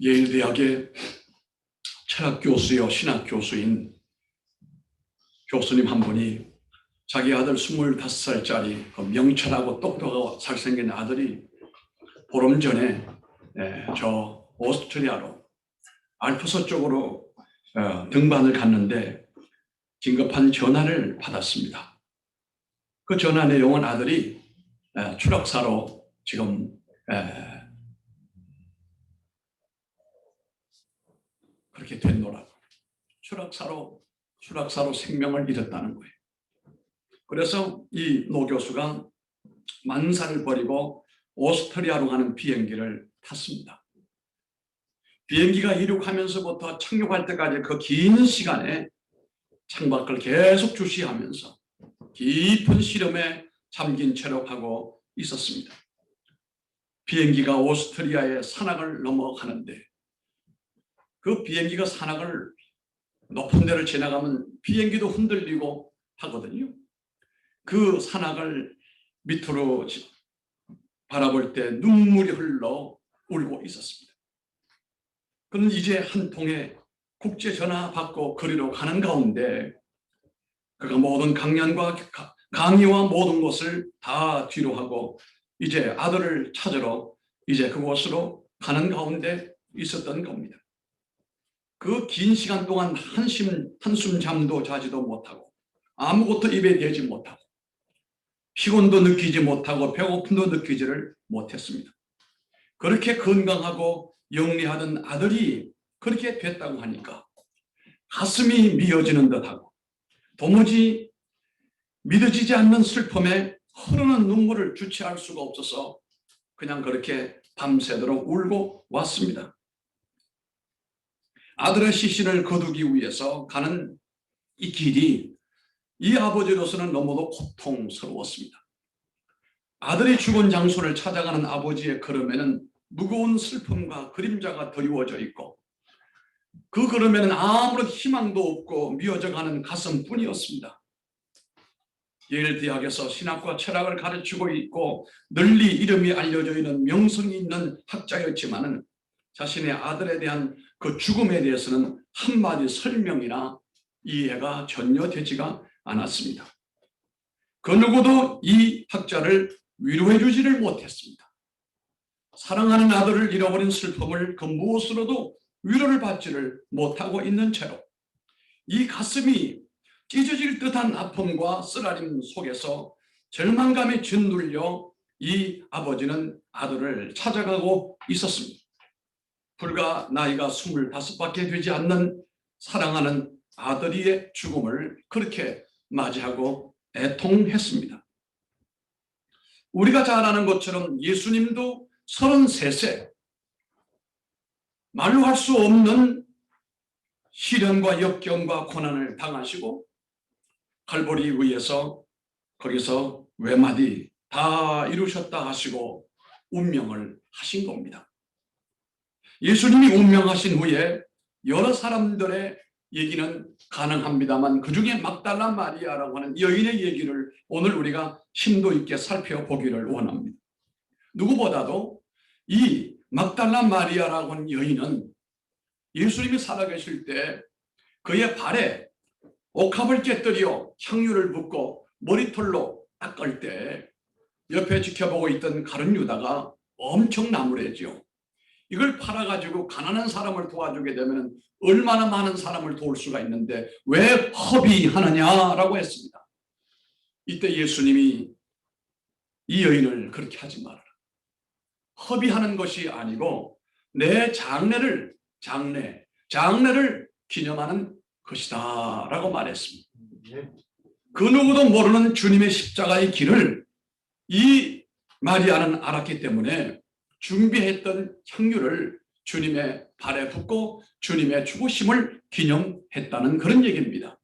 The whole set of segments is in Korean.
예일대학의 철학 교수요 신학 교수인 교수님 한 분이 자기 아들 25살짜리 명철하고 똑똑하고 잘생긴 아들이 보름 전에 저 오스트리아로 알프스 쪽으로 등반을 갔는데 긴급한 전화를 받았습니다. 그 전화 내용은 아들이 추락사로 지금 그렇게 됐노라고. 추락사로 생명을 잃었다는 거예요. 그래서 이 노 교수가 만사를 버리고 오스트리아로 가는 비행기를 탔습니다. 비행기가 이륙하면서부터 착륙할 때까지 그 긴 시간에 창밖을 계속 주시하면서 깊은 시름에 잠긴 채로 가고 있었습니다. 비행기가 오스트리아의 산악을 넘어가는데 그 비행기가 산악을 높은 데를 지나가면 비행기도 흔들리고 하거든요. 그 산악을 밑으로 바라볼 때 눈물이 흘러 울고 있었습니다. 그는 이제 한 통의 국제 전화 받고 거리로 가는 가운데 그가 모든 강연과 강의와 모든 것을 다 뒤로 하고 이제 아들을 찾으러 이제 그곳으로 가는 가운데 있었던 겁니다. 그 긴 시간 동안 한숨 잠도 자지도 못하고 아무것도 입에 대지 못하고 피곤도 느끼지 못하고 배고픔도 느끼지를 못했습니다. 그렇게 건강하고 영리하던 아들이 그렇게 됐다고 하니까 가슴이 미어지는 듯하고 도무지 믿어지지 않는 슬픔에 흐르는 눈물을 주체할 수가 없어서 그냥 그렇게 밤새도록 울고 왔습니다. 아들의 시신을 거두기 위해서 가는 이 길이 이 아버지로서는 너무도 고통스러웠습니다. 아들이 죽은 장소를 찾아가는 아버지의 걸음에는 무거운 슬픔과 그림자가 드리워져 있고 그 걸음에는 아무런 희망도 없고 미어져가는 가슴뿐이었습니다. 예일대학에서 신학과 철학을 가르치고 있고 널리 이름이 알려져 있는 명성이 있는 학자였지만은 자신의 아들에 대한 그 죽음에 대해서는 한마디 설명이나 이해가 전혀 되지가 않았습니다. 그 누구도 이 학자를 위로해 주지를 못했습니다. 사랑하는 아들을 잃어버린 슬픔을 그 무엇으로도 위로를 받지를 못하고 있는 채로 이 가슴이 찢어질 듯한 아픔과 쓰라림 속에서 절망감에 짓눌려 이 아버지는 아들을 찾아가고 있었습니다. 불과 나이가 25밖에 되지 않는 사랑하는 아들의 죽음을 그렇게 맞이하고 애통했습니다. 우리가 잘 아는 것처럼 예수님도 33세 말로 할 수 없는 시련과 역경과 고난을 당하시고 갈보리 위에서 거기서 외마디 다 이루셨다 하시고 운명을 하신 겁니다. 예수님이 운명하신 후에 여러 사람들의 얘기는 가능합니다만 그중에 막달라 마리아라고 하는 여인의 얘기를 오늘 우리가 심도 있게 살펴보기를 원합니다. 누구보다도 이 막달라 마리아라고 하는 여인은 예수님이 살아계실 때 그의 발에 옥합을 깨뜨려 향유를 붓고 머리털로 닦을 때 옆에 지켜보고 있던 가룟 유다가 엄청 나무래죠. 이걸 팔아가지고 가난한 사람을 도와주게 되면 얼마나 많은 사람을 도울 수가 있는데 왜 허비하느냐라고 했습니다. 이때 예수님이 이 여인을 그렇게 하지 말아라. 허비하는 것이 아니고 내 장래를 기념하는 것이다 라고 말했습니다. 그 누구도 모르는 주님의 십자가의 길을 이 마리아는 알았기 때문에 준비했던 향유를 주님의 발에 붓고 주님의 죽으심을 기념했다는 그런 얘기입니다.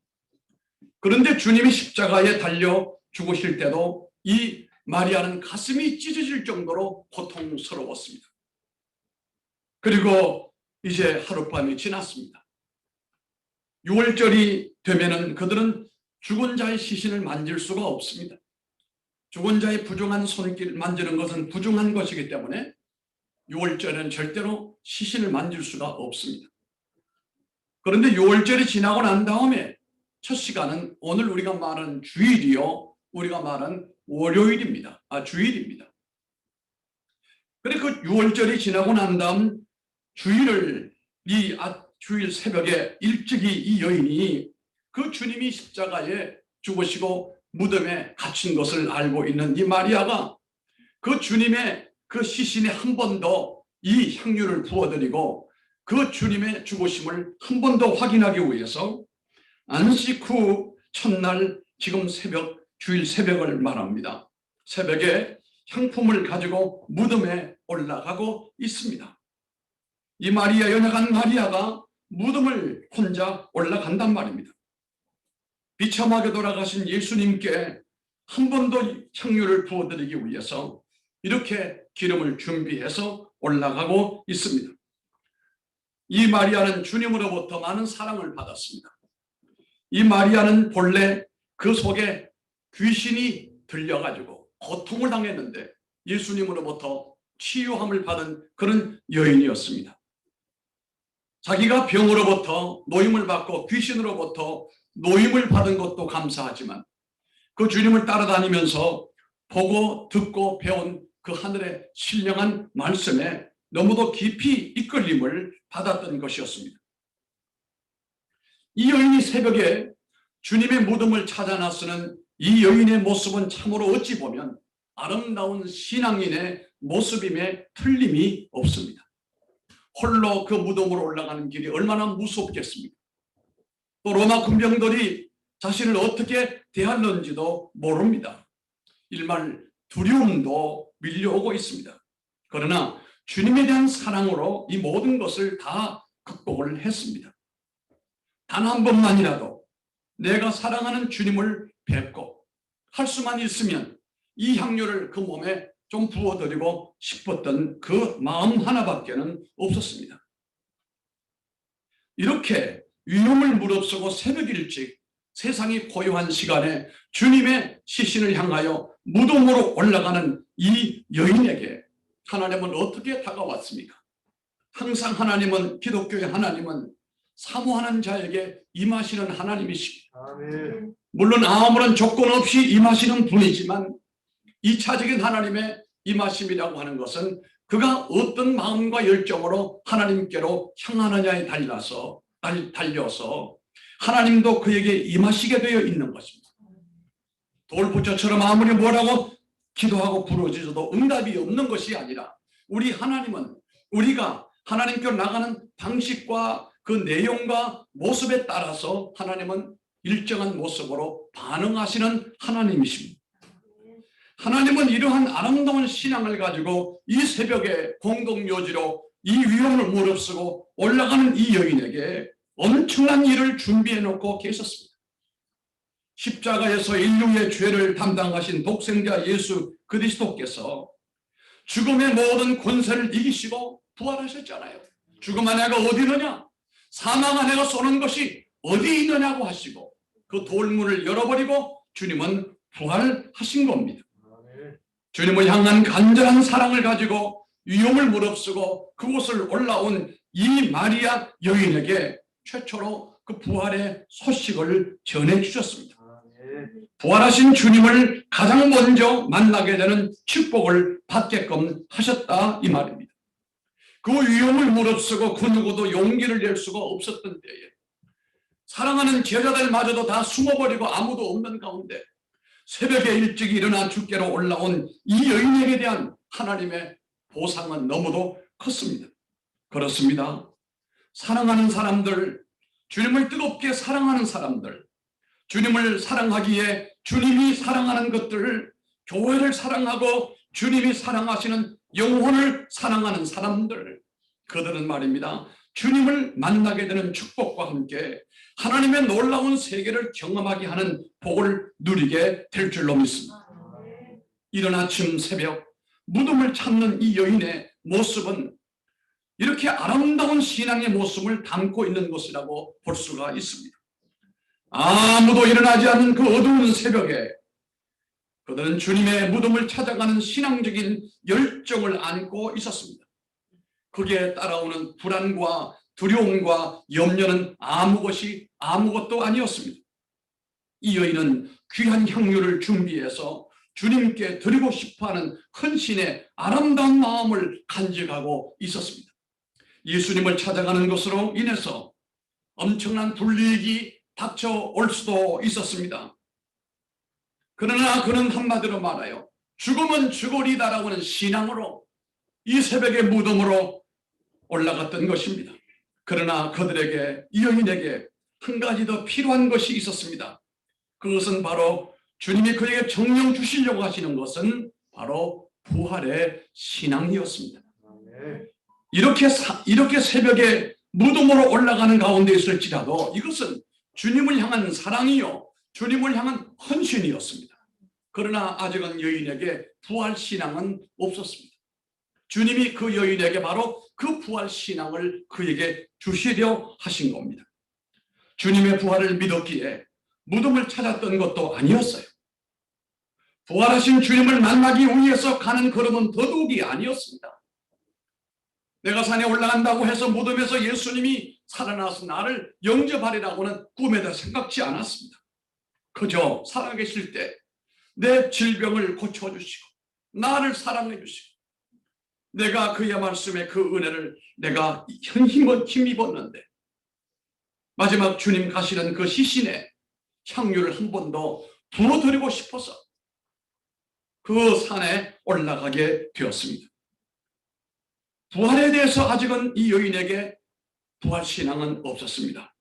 그런데 주님이 십자가에 달려 죽으실 때도 이 마리아는 가슴이 찢어질 정도로 고통스러웠습니다. 그리고 이제 하룻밤이 지났습니다. 6월절이 되면은 그들은 죽은 자의 시신을 만질 수가 없습니다. 죽은 자의 부정한 손길 만지는 것은 부정한 것이기 때문에 유월절에는 절대로 시신을 만질 수가 없습니다. 그런데 유월절이 지나고 난 다음에 첫 시간은 오늘 우리가 말하는 주일이요, 우리가 말하는 월요일입니다. 주일입니다. 그래 그 유월절이 지나고 난 다음 주일 새벽에 일찍이 이 여인이 그 주님이 십자가에 죽으시고 무덤에 갇힌 것을 알고 있는 이 마리아가 그 주님의 그 시신에 한 번 더 이 향유를 부어드리고 그 주님의 죽으심을 한 번 더 확인하기 위해서 안식 후 첫날 지금 주일 새벽을 말합니다. 새벽에 향품을 가지고 무덤에 올라가고 있습니다. 이 마리아, 연약한 마리아가 무덤을 혼자 올라간단 말입니다. 비참하게 돌아가신 예수님께 한 번 더 향유를 부어드리기 위해서 이렇게 기름을 준비해서 올라가고 있습니다. 이 마리아는 주님으로부터 많은 사랑을 받았습니다. 이 마리아는 본래 그 속에 귀신이 들려가지고 고통을 당했는데 예수님으로부터 치유함을 받은 그런 여인이었습니다. 자기가 병으로부터 노임을 받고 귀신으로부터 노임을 받은 것도 감사하지만 그 주님을 따라다니면서 보고 듣고 배운 그 하늘의 신령한 말씀에 너무도 깊이 이끌림을 받았던 것이었습니다. 이 여인이 새벽에 주님의 무덤을 찾아 나서는 이 여인의 모습은 참으로 어찌 보면 아름다운 신앙인의 모습임에 틀림이 없습니다. 홀로 그 무덤으로 올라가는 길이 얼마나 무섭겠습니까? 또 로마 군병들이 자신을 어떻게 대하는지도 모릅니다. 일말 두려움도 밀려오고 있습니다. 그러나 주님에 대한 사랑으로 이 모든 것을 다 극복을 했습니다. 단 한 번만이라도 내가 사랑하는 주님을 뵙고 할 수만 있으면 이 향유를 그 몸에 좀 부어드리고 싶었던 그 마음 하나밖에는 없었습니다. 이렇게 위험을 무릅쓰고 새벽 일찍 세상이 고요한 시간에 주님의 시신을 향하여 무덤으로 올라가는 이 여인에게 하나님은 어떻게 다가왔습니까? 항상 하나님은, 기독교의 하나님은 사모하는 자에게 임하시는 하나님이십니다. 아멘. 물론 아무런 조건 없이 임하시는 분이지만 2차적인 하나님의 임하심이라고 하는 것은 그가 어떤 마음과 열정으로 하나님께로 향하느냐에 달려서 하나님도 그에게 임하시게 되어 있는 것입니다. 돌부처처럼 아무리 뭐라고 기도하고 부르짖어도 응답이 없는 것이 아니라 우리 하나님은 우리가 하나님께로 나가는 방식과 그 내용과 모습에 따라서 하나님은 일정한 모습으로 반응하시는 하나님이십니다. 하나님은 이러한 아름다운 신앙을 가지고 이 새벽에 공동묘지로 이 위험을 무릅쓰고 올라가는 이 여인에게 엄청난 일을 준비해 놓고 계셨습니다. 십자가에서 인류의 죄를 담당하신 독생자 예수 그리스도께서 죽음의 모든 권세를 이기시고 부활하셨잖아요. 죽음 안에가 어디 있느냐? 사망 안에가 쏘는 것이 어디 있느냐고 하시고 그 돌문을 열어버리고 주님은 부활하신 겁니다. 주님을 향한 간절한 사랑을 가지고 위험을 무릅쓰고 그곳을 올라온 이 마리아 여인에게 최초로 그 부활의 소식을 전해주셨습니다. 부활하신 주님을 가장 먼저 만나게 되는 축복을 받게끔 하셨다 이 말입니다. 그 위험을 무릅쓰고 그 누구도 용기를 낼 수가 없었던 때에 사랑하는 제자들마저도 다 숨어버리고 아무도 없는 가운데 새벽에 일찍 일어나 주께로 올라온 이 여인에게 대한 하나님의 보상은 너무도 컸습니다. 그렇습니다. 사랑하는 사람들, 주님을 뜨겁게 사랑하는 사람들, 주님을 사랑하기에 주님이 사랑하는 것들을, 교회를 사랑하고 주님이 사랑하시는 영혼을 사랑하는 사람들, 그들은 말입니다. 주님을 만나게 되는 축복과 함께 하나님의 놀라운 세계를 경험하게 하는 복을 누리게 될 줄로 믿습니다. 이른 아침 새벽 무덤을 찾는 이 여인의 모습은 이렇게 아름다운 신앙의 모습을 담고 있는 것이라고 볼 수가 있습니다. 아무도 일어나지 않는 그 어두운 새벽에 그들은 주님의 무덤을 찾아가는 신앙적인 열정을 안고 있었습니다. 거기에 따라오는 불안과 두려움과 염려는 아무것도 아니었습니다. 이 여인은 귀한 향유를 준비해서 주님께 드리고 싶어하는 헌신의 아름다운 마음을 간직하고 있었습니다. 예수님을 찾아가는 것으로 인해서 엄청난 불이익이 닥쳐올 수도 있었습니다. 그러나 그는 한마디로 말하여 죽으면 죽으리다라고 하는 신앙으로 이 새벽의 무덤으로 올라갔던 것입니다. 그러나 그들에게, 이 여인에게 한 가지 더 필요한 것이 있었습니다. 그것은 바로 주님이 그에게 정령 주시려고 하시는 바로 부활의 신앙이었습니다. 이렇게 새벽에 무덤으로 올라가는 가운데 있을지라도 이것은 주님을 향한 사랑이요, 주님을 향한 헌신이었습니다. 그러나 아직은 여인에게 부활 신앙은 없었습니다. 주님이 그 여인에게 바로 그 부활 신앙을 그에게 주시려 하신 겁니다. 주님의 부활을 믿었기에 무덤을 찾았던 것도 아니었어요. 부활하신 주님을 만나기 위해서 가는 걸음은 더더욱이 아니었습니다. 내가 산에 올라간다고 해서 무덤에서 예수님이 살아나서 나를 영접하리라고는 꿈에도 생각지 않았습니다. 그저 살아계실 때 내 질병을 고쳐주시고 나를 사랑해 주시고 내가 그의 말씀에 그 은혜를 내가 힘입었는데 마지막 주님 가시는 그 시신에 향유를 한 번 더 부어드리고 싶어서 그 산에 올라가게 되었습니다. 부활에 대해서 아직은 이 여인에게 부활신앙은 없었습니다.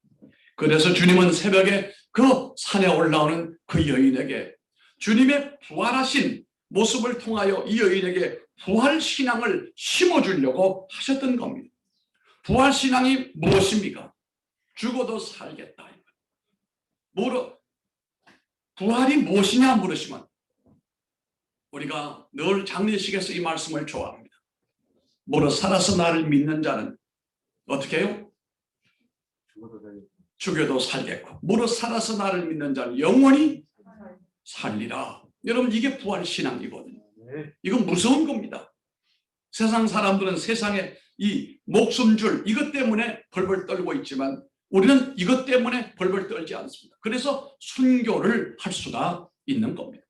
그래서 주님은 새벽에 그 산에 올라오는 그 여인에게 주님의 부활하신 모습을 통하여 이 여인에게 부활신앙을 심어주려고 하셨던 겁니다. 부활신앙이 무엇입니까? 죽어도 살겠다. 부활이 무엇이냐 물으시면 우리가 늘 장례식에서 이 말씀을 좋아합니다. 무릇 살아서 나를 믿는 자는 어떻게 해요? 죽어도 살겠고 무릇 살아서 나를 믿는 자는 영원히 살리라. 여러분 이게 부활신앙이거든요. 이건 무서운 겁니다. 세상 사람들은 세상에 이 목숨줄 이것 때문에 벌벌 떨고 있지만 우리는 이것 때문에 벌벌 떨지 않습니다. 그래서 순교를 할 수가 있는 겁니다.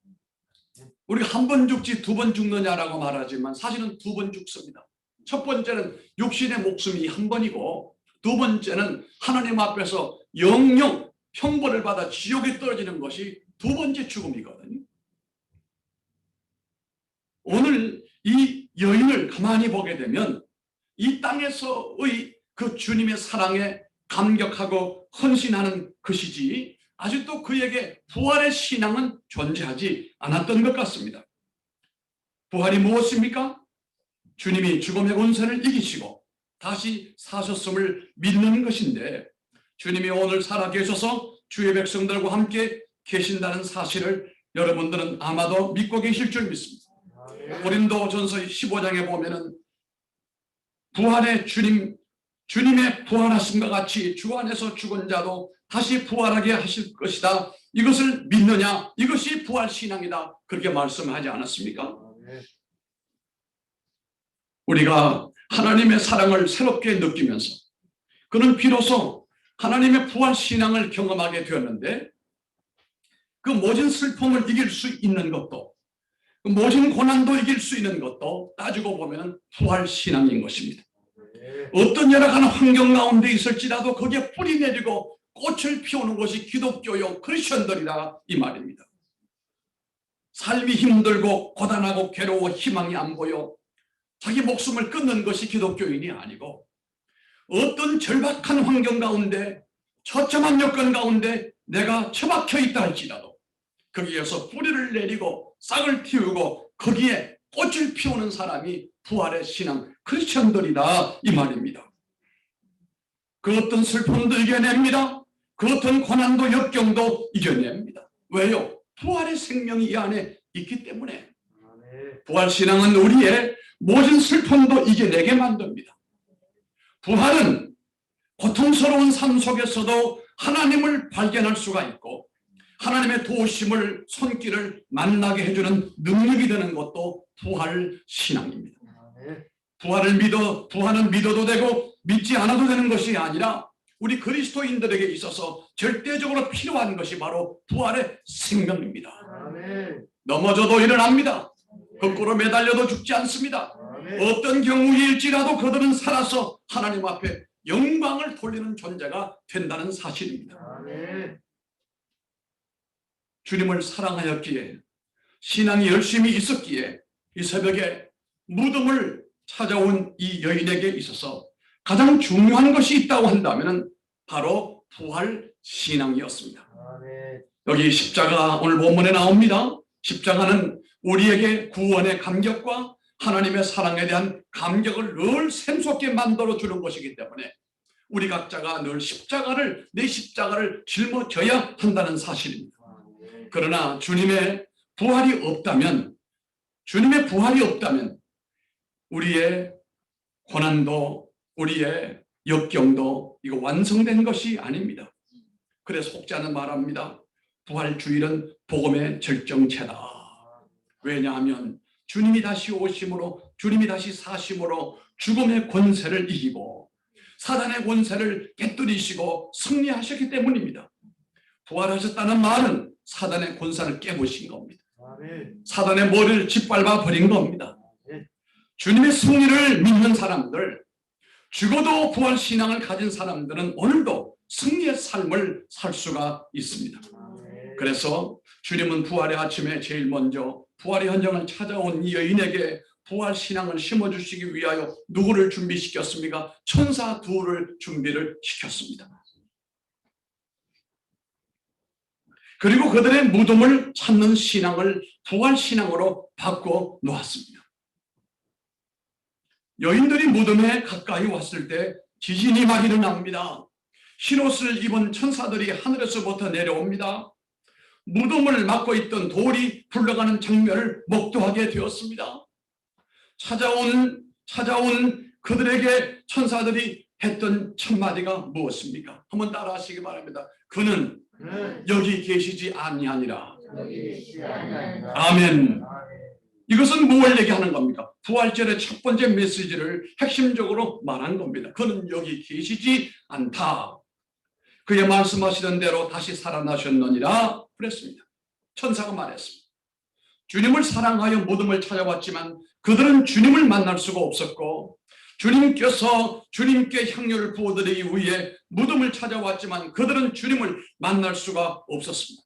우리가 한 번 죽지 두 번 죽느냐라고 말하지만 사실은 두 번 죽습니다. 첫 번째는 육신의 목숨이 한 번이고 두 번째는 하나님 앞에서 영영 형벌을 받아 지옥에 떨어지는 것이 두 번째 죽음이거든요. 오늘 이 여인을 가만히 보게 되면 이 땅에서의 그 주님의 사랑에 감격하고 헌신하는 것이지 아직도 그에게 부활의 신앙은 존재하지 않았던 것 같습니다. 부활이 무엇입니까? 주님이 죽음의 권세를 이기시고 다시 사셨음을 믿는 것인데 주님이 오늘 살아계셔서 주의 백성들과 함께 계신다는 사실을 여러분들은 아마도 믿고 계실 줄 믿습니다. 고린도전서 15장에 보면은 부활의 주님의 부활하심과 같이 주 안에서 죽은 자도 다시 부활하게 하실 것이다. 이것을 믿느냐? 이것이 부활신앙이다. 그렇게 말씀하지 않았습니까? 우리가 하나님의 사랑을 새롭게 느끼면서 그는 비로소 하나님의 부활신앙을 경험하게 되었는데 그 모든 슬픔을 이길 수 있는 것도 그 모든 고난도 이길 수 있는 것도 따지고 보면 부활신앙인 것입니다. 어떤 열악한 환경 가운데 있을지라도 거기에 뿌리 내리고 꽃을 피우는 것이 기독교요 크리스천들이다 이 말입니다. 삶이 힘들고 고단하고 괴로워 희망이 안 보여 자기 목숨을 끊는 것이 기독교인이 아니고 어떤 절박한 환경 가운데 처참한 여건 가운데 내가 처박혀 있다 할지라도 거기에서 뿌리를 내리고 싹을 틔우고 거기에 꽃을 피우는 사람이 부활의 신앙 크리스천들이다 이 말입니다. 그 어떤 슬픔도 이겨냅니다. 그 어떤 고난도 역경도 이겨냅니다. 왜요? 부활의 생명이 이 안에 있기 때문에. 부활신앙은 우리의 모든 슬픔도 이겨내게 만듭니다. 부활은 고통스러운 삶 속에서도 하나님을 발견할 수가 있고 하나님의 도우심을 손길을 만나게 해주는 능력이 되는 것도 부활신앙입니다. 부활은 믿어도 되고 믿지 않아도 되는 것이 아니라 우리 그리스도인들에게 있어서 절대적으로 필요한 것이 바로 부활의 생명입니다. 아멘. 넘어져도 일어납니다. 거꾸로 매달려도 죽지 않습니다. 아멘. 어떤 경우일지라도 그들은 살아서 하나님 앞에 영광을 돌리는 존재가 된다는 사실입니다. 아멘. 주님을 사랑하였기에 신앙이 열심히 있었기에 이 새벽에 무덤을 찾아온 이 여인에게 있어서 가장 중요한 것이 있다고 한다면 바로 부활 신앙이었습니다. 아멘. 여기 십자가 오늘 본문에 나옵니다. 십자가는 우리에게 구원의 감격과 하나님의 사랑에 대한 감격을 늘 샘솟게 만들어주는 것이기 때문에 우리 각자가 늘 내 십자가를 짊어져야 한다는 사실입니다. 그러나 주님의 부활이 없다면 우리의 고난도 우리의 역경도 이거 완성된 것이 아닙니다. 그래서 혹자는 말합니다. 부활주일은 복음의 절정체다. 왜냐하면 주님이 다시 오심으로 주님이 다시 사심으로 죽음의 권세를 이기고 사단의 권세를 깨뜨리시고 승리하셨기 때문입니다. 부활하셨다는 말은 사단의 권세를 깨부신 겁니다. 아멘. 사단의 머리를 짓밟아 버린 겁니다. 주님의 승리를 믿는 사람들, 죽어도 부활 신앙을 가진 사람들은 오늘도 승리의 삶을 살 수가 있습니다. 그래서 주님은 부활의 아침에 제일 먼저 부활의 현장을 찾아온 이 여인에게 부활 신앙을 심어주시기 위하여 누구를 준비시켰습니까? 천사 둘을 준비를 시켰습니다. 그리고 그들의 무덤을 찾는 신앙을 부활 신앙으로 바꿔 놓았습니다. 여인들이 무덤에 가까이 왔을 때 지진이 막 일어납니다. 흰옷을 입은 천사들이 하늘에서부터 내려옵니다. 무덤을 막고 있던 돌이 굴러가는 장면을 목도하게 되었습니다. 찾아온 그들에게 천사들이 했던 첫 마디가 무엇입니까? 한번 따라하시기 바랍니다. 그는 여기 계시지 아니하니라. 아멘. 이것은 무엇을 얘기하는 겁니까? 부활절의 첫 번째 메시지를 핵심적으로 말한 겁니다. 그는 여기 계시지 않다. 그의 말씀하시던 대로 다시 살아나셨느니라 그랬습니다. 천사가 말했습니다. 주님을 사랑하여 무덤을 찾아왔지만 그들은 주님을 만날 수가 없었고 주님께서 주님께 향유를 부어드리기 위해 무덤을 찾아왔지만 그들은 주님을 만날 수가 없었습니다.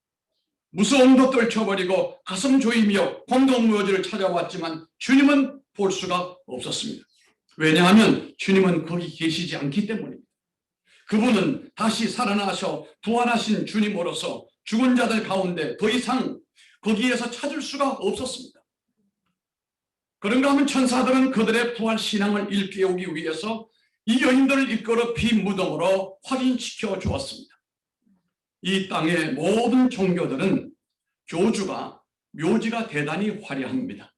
무서움도 떨쳐버리고 가슴 조이며 공동묘지를 찾아왔지만 주님은 볼 수가 없었습니다. 왜냐하면 주님은 거기 계시지 않기 때문입니다. 그분은 다시 살아나셔 부활하신 주님으로서 죽은 자들 가운데 더 이상 거기에서 찾을 수가 없었습니다. 그런가 하면 천사들은 그들의 부활 신앙을 일깨우기 위해서 이 여인들을 이끌어 빈 무덤으로 확인시켜 주었습니다. 이 땅의 모든 종교들은 묘지가 대단히 화려합니다.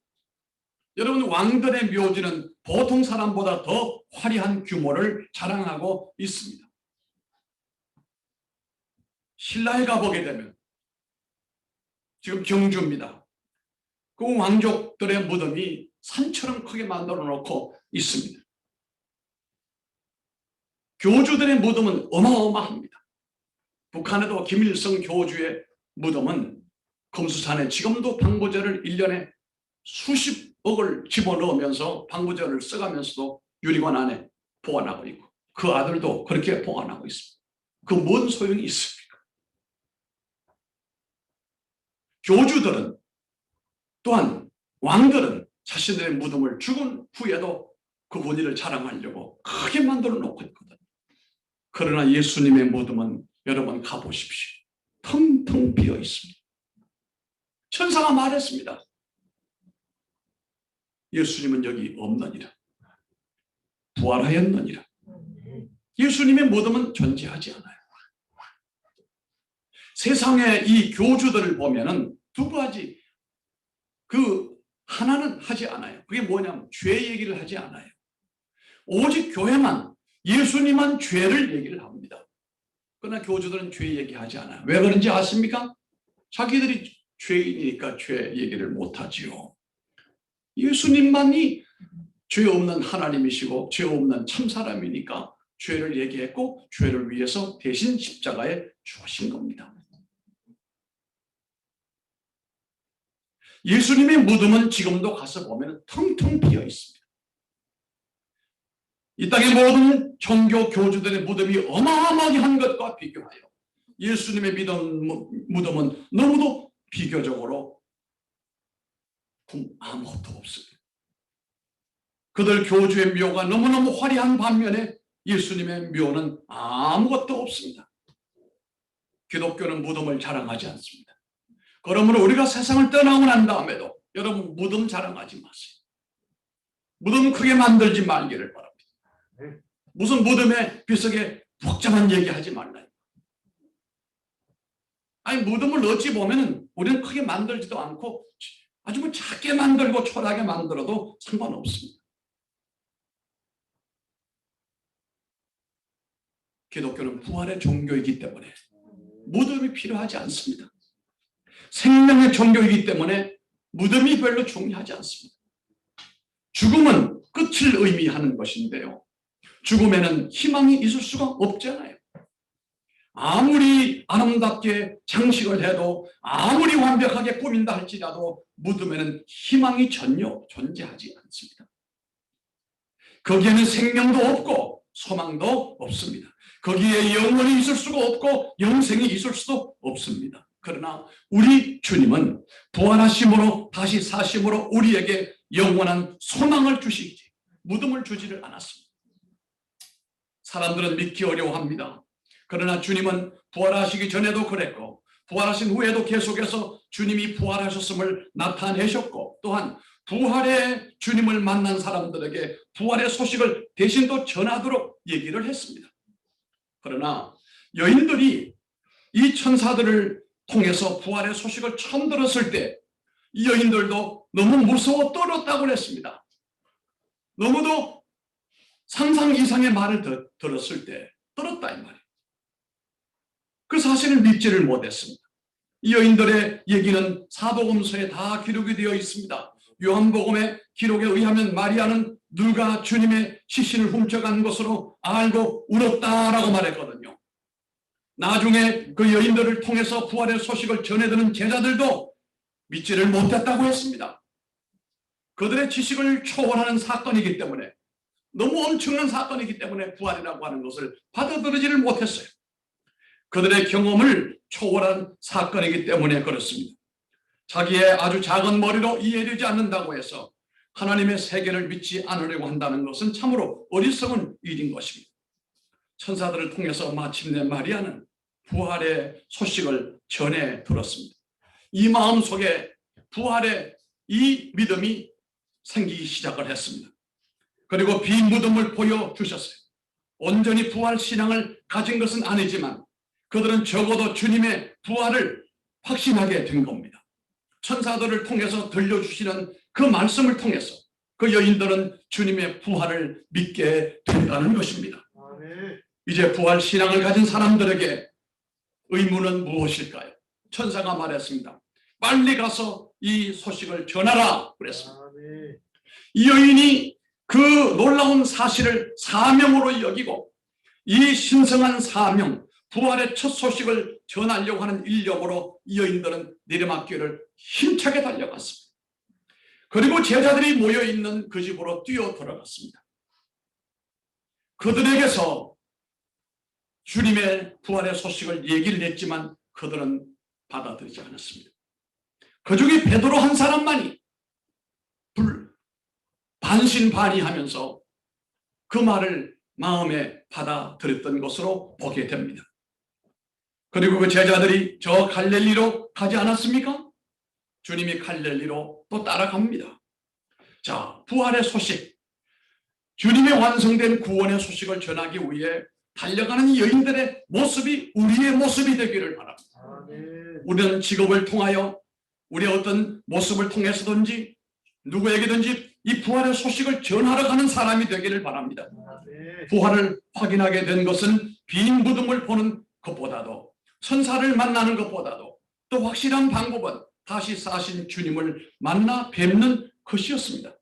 여러분, 왕들의 묘지는 보통 사람보다 더 화려한 규모를 자랑하고 있습니다. 신라에 가보게 되면 지금 경주입니다. 그 왕족들의 무덤이 산처럼 크게 만들어 놓고 있습니다. 교주들의 무덤은 어마어마합니다. 북한에도 김일성 교주의 무덤은 금수산에 지금도 방부제를 1년에 수십억을 집어넣으면서 방부제를 써가면서도 유리관 안에 보관하고 있고 그 아들도 그렇게 보관하고 있습니다. 그 뭔 소용이 있습니까? 교주들은 또한 왕들은 자신들의 무덤을 죽은 후에도 그 권위를 자랑하려고 크게 만들어 놓고 있거든요. 그러나 예수님의 무덤은 여러분 가보십시오. 텅텅 비어 있습니다. 천사가 말했습니다. 예수님은 여기 없느니라. 부활하였느니라. 예수님의 무덤은 존재하지 않아요. 세상의 이 교주들을 보면은 두 가지, 하나는 하지 않아요. 그게 뭐냐면 죄 얘기를 하지 않아요. 오직 교회만, 예수님만 죄를 얘기를 합니다. 그러나 교주들은 죄 얘기하지 않아요. 왜 그런지 아십니까? 자기들이 죄인이니까 죄 얘기를 못하지요. 예수님만이 죄 없는 하나님이시고 죄 없는 참 사람이니까 죄를 얘기했고 죄를 위해서 대신 십자가에 죽으신 겁니다. 예수님의 무덤은 지금도 가서 보면 텅텅 비어 있습니다. 이 땅의 모든 종교 교주들의 무덤이 어마어마하게 한 것과 비교하여 예수님의 무덤은 너무도 비교적으로 아무것도 없습니다. 그들 교주의 묘가 너무너무 화려한 반면에 예수님의 묘는 아무것도 없습니다. 기독교는 무덤을 자랑하지 않습니다. 그러므로 우리가 세상을 떠나고 난 다음에도 여러분 무덤 자랑하지 마세요. 무덤 크게 만들지 말기를 바랍니다. 무슨 무덤에 비석에 복잡한 얘기하지 말라요. 아니 무덤을 어찌 보면은 우리는 크게 만들지도 않고 아주 뭐 작게 만들고 초라하게 만들어도 상관없습니다. 기독교는 부활의 종교이기 때문에 무덤이 필요하지 않습니다. 생명의 종교이기 때문에 무덤이 별로 중요하지 않습니다. 죽음은 끝을 의미하는 것인데요. 죽음에는 희망이 있을 수가 없잖아요. 아무리 아름답게 장식을 해도 아무리 완벽하게 꾸민다 할지라도 무덤에는 희망이 전혀 존재하지 않습니다. 거기에는 생명도 없고 소망도 없습니다. 거기에 영원히 있을 수가 없고 영생이 있을 수도 없습니다. 그러나 우리 주님은 부활하심으로 다시 사심으로 우리에게 영원한 소망을 주시지 무덤을 주지를 않았습니다. 사람들은 믿기 어려워합니다. 그러나 주님은 부활하시기 전에도 그랬고 부활하신 후에도 계속해서 주님이 부활하셨음을 나타내셨고 또한 부활의 주님을 만난 사람들에게 부활의 소식을 대신 또 전하도록 얘기를 했습니다. 그러나 여인들이 이 천사들을 통해서 부활의 소식을 처음 들었을 때 이 여인들도 너무 무서워 떨었다고 그랬습니다. 너무도 상상 이상의 말을 들었을 때 떨었다 이 말이에요. 그 사실을 믿지를 못했습니다. 이 여인들의 얘기는 사복음서에 다 기록이 되어 있습니다. 요한복음의 기록에 의하면 마리아는 누가 주님의 시신을 훔쳐간 것으로 알고 울었다라고 말했거든요. 나중에 그 여인들을 통해서 부활의 소식을 전해드는 제자들도 믿지를 못했다고 했습니다. 그들의 지식을 초월하는 사건이기 때문에 너무 엄청난 사건이기 때문에 부활이라고 하는 것을 받아들이지를 못했어요. 그들의 경험을 초월한 사건이기 때문에 그렇습니다. 자기의 아주 작은 머리로 이해되지 않는다고 해서 하나님의 세계를 믿지 않으려고 한다는 것은 참으로 어리석은 일인 것입니다. 천사들을 통해서 마침내 마리아는 부활의 소식을 전해 들었습니다. 이 마음속에 부활의 이 믿음이 생기기 시작을 했습니다. 그리고 빈 무덤을 보여주셨어요. 온전히 부활 신앙을 가진 것은 아니지만 그들은 적어도 주님의 부활을 확신하게 된 겁니다. 천사들을 통해서 들려주시는 그 말씀을 통해서 그 여인들은 주님의 부활을 믿게 된다는 것입니다. 이제 부활 신앙을 가진 사람들에게 의무는 무엇일까요? 천사가 말했습니다. 빨리 가서 이 소식을 전하라 그랬습니다. 이 여인이 그 놀라운 사실을 사명으로 여기고 이 신성한 사명, 부활의 첫 소식을 전하려고 하는 일념으로 이 여인들은 내리막길을 힘차게 달려갔습니다. 그리고 제자들이 모여있는 그 집으로 뛰어 들어갔습니다. 그들에게서 주님의 부활의 소식을 얘기를 했지만 그들은 받아들이지 않았습니다. 그중에 베드로 한 사람만이 반신반의하면서 그 말을 마음에 받아들였던 것으로 보게 됩니다. 그리고 그 제자들이 저 갈릴리로 가지 않았습니까? 주님이 갈릴리로 또 따라갑니다. 자, 부활의 소식, 주님의 완성된 구원의 소식을 전하기 위해 달려가는 여인들의 모습이 우리의 모습이 되기를 바랍니다. 우리는 직업을 통하여 우리의 어떤 모습을 통해서든지 누구에게든지 이 부활의 소식을 전하러 가는 사람이 되기를 바랍니다. 부활을 확인하게 된 것은 빈 무덤을 보는 것보다도 천사를 만나는 것보다도 또 확실한 방법은 다시 사신 주님을 만나 뵙는 것이었습니다.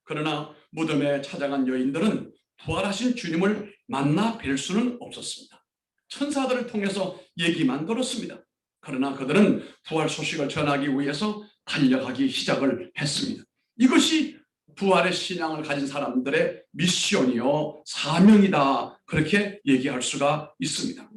그러나 무덤에 찾아간 여인들은 부활하신 주님을 만나 뵐 수는 없었습니다. 천사들을 통해서 얘기만 들었습니다. 그러나 그들은 부활 소식을 전하기 위해서 달려가기 시작을 했습니다. 이것이 부활의 신앙을 가진 사람들의 미션이요 사명이다, 그렇게 얘기할 수가 있습니다.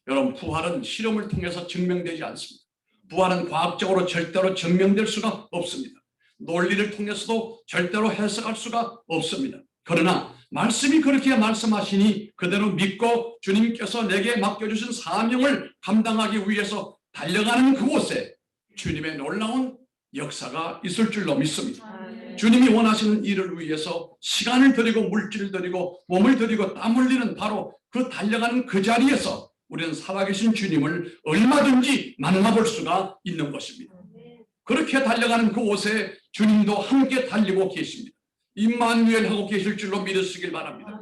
여러분, 부활은 실험을 통해서 증명되지 않습니다. 부활은 과학적으로 절대로 증명될 수가 없습니다. 논리를 통해서도 절대로 해석할 수가 없습니다. 그러나 말씀이 그렇게 말씀하시니 그대로 믿고 주님께서 내게 맡겨주신 사명을 감당하기 위해서 달려가는 그곳에 주님의 놀라운 역사가 있을 줄로 믿습니다. 주님이 원하시는 일을 위해서 시간을 들이고 물질을 들이고 몸을 들이고 땀 흘리는 바로 그 달려가는 그 자리에서 우리는 살아계신 주님을 얼마든지 만나볼 수가 있는 것입니다. 그렇게 달려가는 그곳에 주님도 함께 달리고 계십니다. 임마누엘 하고 계실 줄로 믿으시길 바랍니다.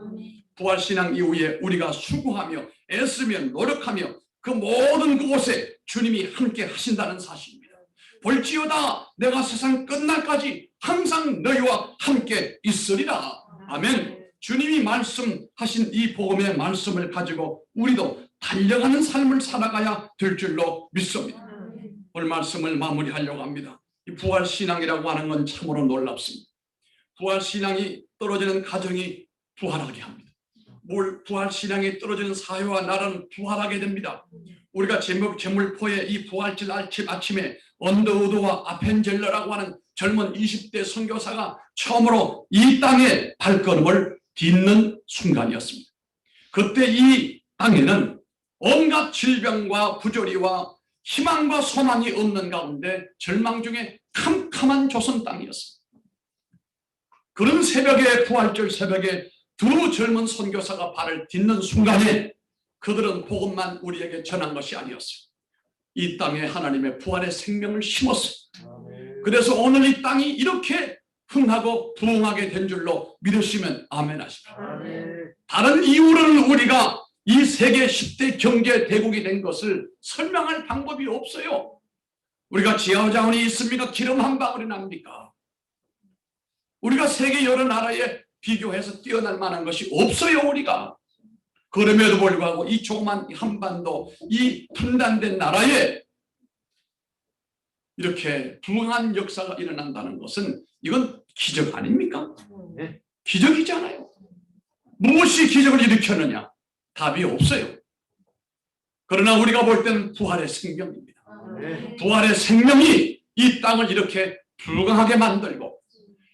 부활신앙 이후에 우리가 수고하며 애쓰며 노력하며 그 모든 그곳에 주님이 함께 하신다는 사실입니다. 볼지어다 내가 세상 끝날까지 항상 너희와 함께 있으리라. 아멘. 주님이 말씀하신 이 복음의 말씀을 가지고 우리도 달려가는 삶을 살아가야 될 줄로 믿습니다. 오늘 말씀을 마무리하려고 합니다. 이 부활신앙이라고 하는 건 참으로 놀랍습니다. 부활신앙이 떨어지는 가정이 부활하게 합니다. 부활신앙이 떨어지는 사회와 나라는 부활하게 됩니다. 우리가 제물포의 이 부활절 아침에 언더우드와 아펜젤러라고 하는 젊은 20대 선교사가 처음으로 이 땅에 발걸음을 딛는 순간이었습니다. 그때 이 땅에는 온갖 질병과 부조리와 희망과 소망이 없는 가운데 절망 중에 캄캄한 조선 땅이었습니다. 그런 새벽에, 부활절 새벽에 두 젊은 선교사가 발을 딛는 순간에 그들은 복음만 우리에게 전한 것이 아니었어요. 이 땅에 하나님의 부활의 생명을 심었어요. 그래서 오늘 이 땅이 이렇게 흥하고 부흥하게 된 줄로 믿으시면 아멘 하십시오. 다른 이유로는 우리가 이 세계 10대 경제 대국이 된 것을 설명할 방법이 없어요. 우리가 지하자원이 있습니까? 기름 한 방울이 납니까? 우리가 세계 여러 나라에 비교해서 뛰어날 만한 것이 없어요. 우리가. 그럼에도 불구하고 이 조그만 한반도, 이 분단된 나라에 이렇게 부흥한 역사가 일어난다는 것은 이건 기적 아닙니까? 기적이잖아요. 무엇이 기적을 일으켰느냐? 답이 없어요. 그러나 우리가 볼 때는 부활의 생명입니다. 부활의 생명이 이 땅을 이렇게 불강하게 만들고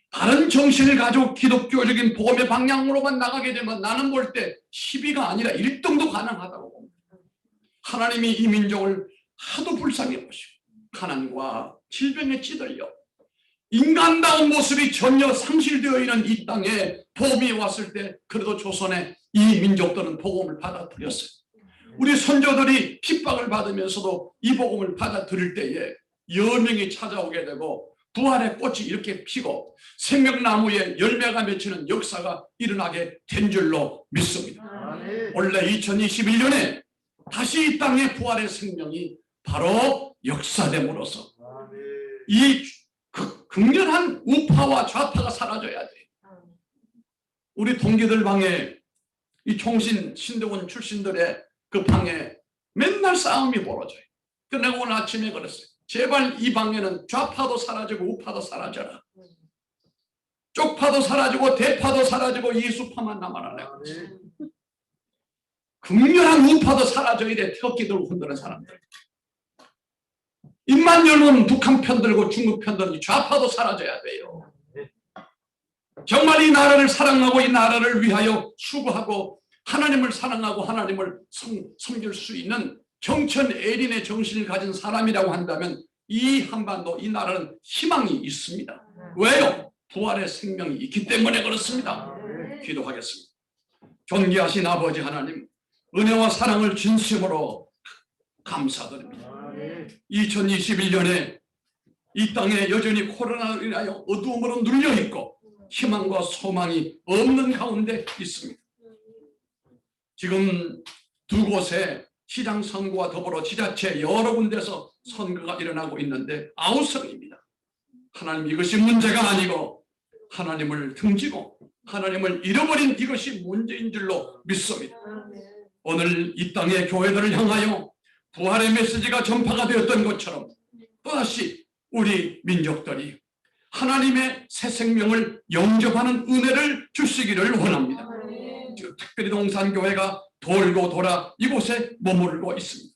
다른 정신을 가지고 기독교적인 복음의 방향으로만 나가게 되면 나는 볼 때 10위가 아니라 1등도 가능하다고 봅니다. 하나님이 이 민족을 하도 불쌍히 보시고 가난과 질병에 찌들려 인간다운 모습이 전혀 상실되어 있는 이 땅에 복음이 왔을 때 그래도 조선의 이 민족들은 복음을 받아들였어요. 우리 선조들이 핍박을 받으면서도 이 복음을 받아들일 때에 여명이 찾아오게 되고 부활의 꽃이 이렇게 피고 생명나무에 열매가 맺히는 역사가 일어나게 된 줄로 믿습니다. 원래 2021년에 다시 이 땅에 부활의 생명이 바로 역사됨으로써 이 극렬한 우파와 좌파가 사라져야 돼. 우리 동기들 방에 이 총신 신대원 출신들의 그 방에 맨날 싸움이 벌어져요. 근데 내가 오늘 아침에 그랬어요. 제발 이 방에는 좌파도 사라지고 우파도 사라져라. 쪽파도 사라지고 대파도 사라지고 예수파만 남아라. 극렬한 우파도 사라져야 돼. 태극기 들고 흔드는 사람들. 입만 열면 북한 편 들고 중국 편 들고 좌파도 사라져야 돼요. 정말 이 나라를 사랑하고 이 나라를 위하여 수고하고 하나님을 사랑하고 하나님을 섬길 수 있는 정천애린의 정신을 가진 사람이라고 한다면 이 한반도, 이 나라는 희망이 있습니다. 왜요? 부활의 생명이 있기 때문에 그렇습니다. 기도하겠습니다. 존귀하신 아버지 하나님, 은혜와 사랑을 진심으로 감사드립니다. 2021년에 이 땅에 여전히 코로나로 인하여 어두움으로 눌려있고 희망과 소망이 없는 가운데 있습니다. 지금 두 곳에 시장 선거와 더불어 지자체 여러 군데서 선거가 일어나고 있는데 아우성입니다. 하나님, 이것이 문제가 아니고 하나님을 등지고 하나님을 잃어버린 이것이 문제인 줄로 믿습니다. 오늘 이 땅의 교회들을 향하여 부활의 메시지가 전파가 되었던 것처럼 또다시 우리 민족들이 하나님의 새 생명을 영접하는 은혜를 주시기를 원합니다. 지금 특별히 동산교회가 돌고 돌아 이곳에 머무르고 있습니다.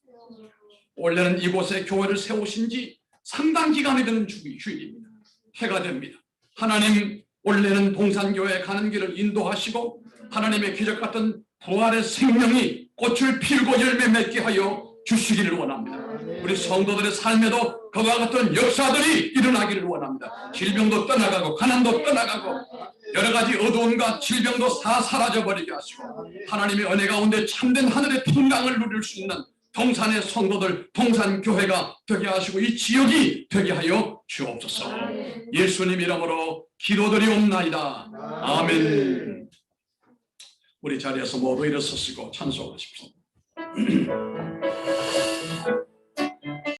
원래는 이곳에 교회를 세우신 지 상당 기간이 되는 주일입니다. 해가 됩니다. 하나님 원래는 동산교회에 가는 길을 인도하시고 하나님의 기적 같은 부활의 생명이 꽃을 피우고 열매 맺게 하여 주시기를 원합니다. 우리 성도들의 삶에도 그와 같은 역사들이 일어나기를 원합니다. 질병도 떠나가고 가난도 떠나가고 여러 가지 어두움과 질병도 다 사라져버리게 하시고 하나님의 은혜 가운데 참된 하늘의 평강을 누릴 수 있는 동산의 성도들, 동산교회가 되게 하시고 이 지역이 되게 하여 주옵소서. 예수님 이름으로 기도드리옵나이다. 아멘. 우리 자리에서 모두 일어서시고 찬송하십시오.